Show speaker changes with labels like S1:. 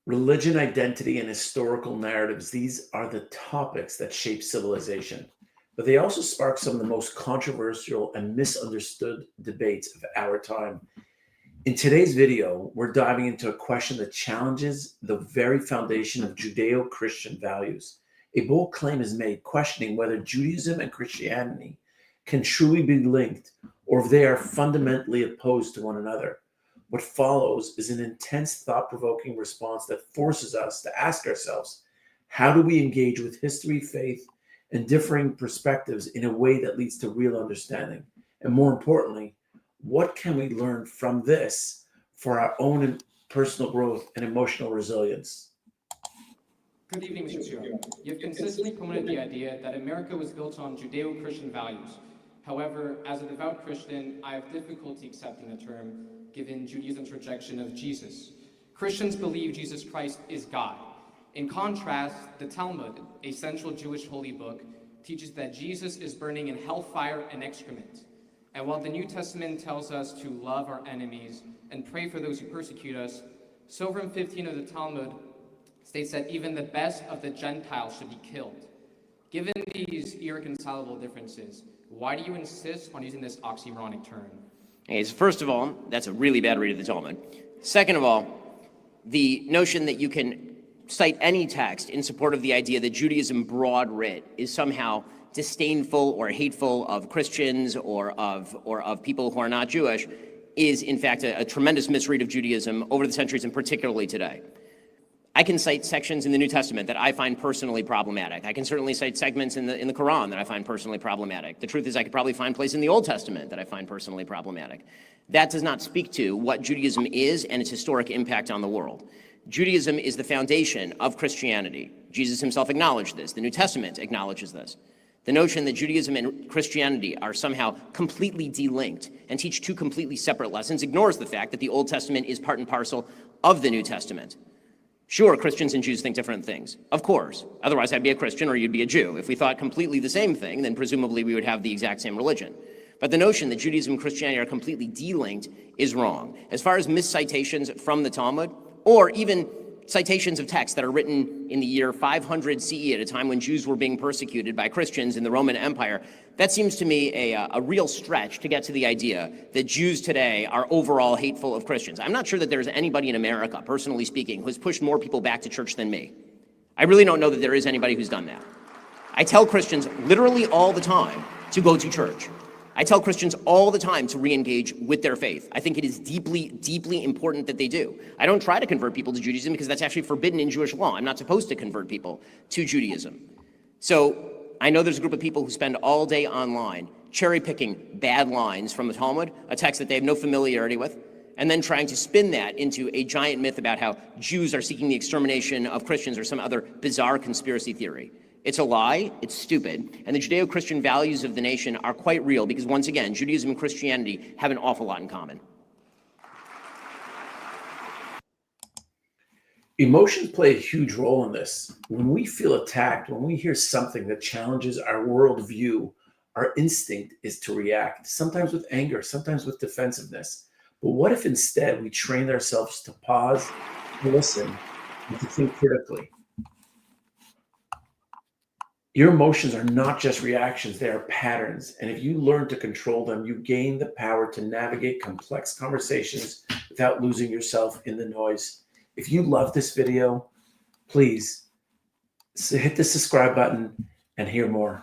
S1: Religion, identity, and historical narratives, these are the topics that shape civilization. But they also spark some of the most controversial and misunderstood debates of our time. In today's video, we're diving into a question that challenges the very foundation of Judeo-Christian values. A bold claim is made questioning whether Judaism and Christianity can truly be linked or if they are fundamentally opposed to one another. What follows is an intense, thought-provoking response that forces us to ask ourselves, how do we engage with history, faith, and differing perspectives in a way that leads to real understanding? And more importantly, what can we learn from this for our own personal growth and emotional resilience?
S2: Good evening, Mr. Shapiro. You've consistently promoted the idea that America was built on Judeo-Christian values. However, as a devout Christian, I have difficulty accepting the term, given Judaism's rejection of Jesus. Christians believe Jesus Christ is God. In contrast, the Talmud, a central Jewish holy book, teaches that Jesus is burning in hellfire and excrement. And while the New Testament tells us to love our enemies and pray for those who persecute us, Sovereign 15 of the Talmud states that even the best of the Gentiles should be killed. Given these irreconcilable differences, why do you insist on using this oxymoronic term?
S3: Okay, so first of all, that's a really bad read of the Talmud. Second of all, the notion that you can cite any text in support of the idea that Judaism broad writ is somehow disdainful or hateful of Christians or of people who are not Jewish is in fact a tremendous misread of Judaism over the centuries and particularly today. I can cite sections in the New Testament that I find personally problematic. I can certainly cite segments in the Quran that I find personally problematic. The truth is I could probably find places in the Old Testament that I find personally problematic. That does not speak to what Judaism is and its historic impact on the world. Judaism is the foundation of Christianity. Jesus himself acknowledged this. The New Testament acknowledges this. The notion that Judaism and Christianity are somehow completely delinked and teach two completely separate lessons ignores the fact that the Old Testament is part and parcel of the New Testament. Sure, Christians and Jews think different things, of course. Otherwise, I'd be a Christian or you'd be a Jew. If we thought completely the same thing, then presumably we would have the exact same religion. But the notion that Judaism and Christianity are completely delinked is wrong. As far as miscitations from the Talmud, or even citations of texts that are written in the year 500 CE at a time when Jews were being persecuted by Christians in the Roman Empire, that seems to me a real stretch to get to the idea that Jews today are overall hateful of Christians. I'm not sure that there's anybody in America, personally speaking, who's pushed more people back to church than me. I really don't know that there is anybody who's done that. I tell Christians literally all the time to go to church. I tell Christians all the time to re-engage with their faith. I think it is deeply, deeply important that they do. I don't try to convert people to Judaism because that's actually forbidden in Jewish law. I'm not supposed to convert people to Judaism. So I know there's a group of people who spend all day online cherry-picking bad lines from the Talmud, a text that they have no familiarity with, and then trying to spin that into a giant myth about how Jews are seeking the extermination of Christians or some other bizarre conspiracy theory. It's a lie, it's stupid, and the Judeo-Christian values of the nation are quite real because, once again, Judaism and Christianity have an awful lot in common.
S1: Emotions play a huge role in this. When we feel attacked, when we hear something that challenges our worldview, our instinct is to react, sometimes with anger, sometimes with defensiveness. But what if instead we trained ourselves to pause, to listen, and to think critically? Your emotions are not just reactions, they are patterns. And if you learn to control them, you gain the power to navigate complex conversations without losing yourself in the noise. If you love this video, please hit the subscribe button and hear more.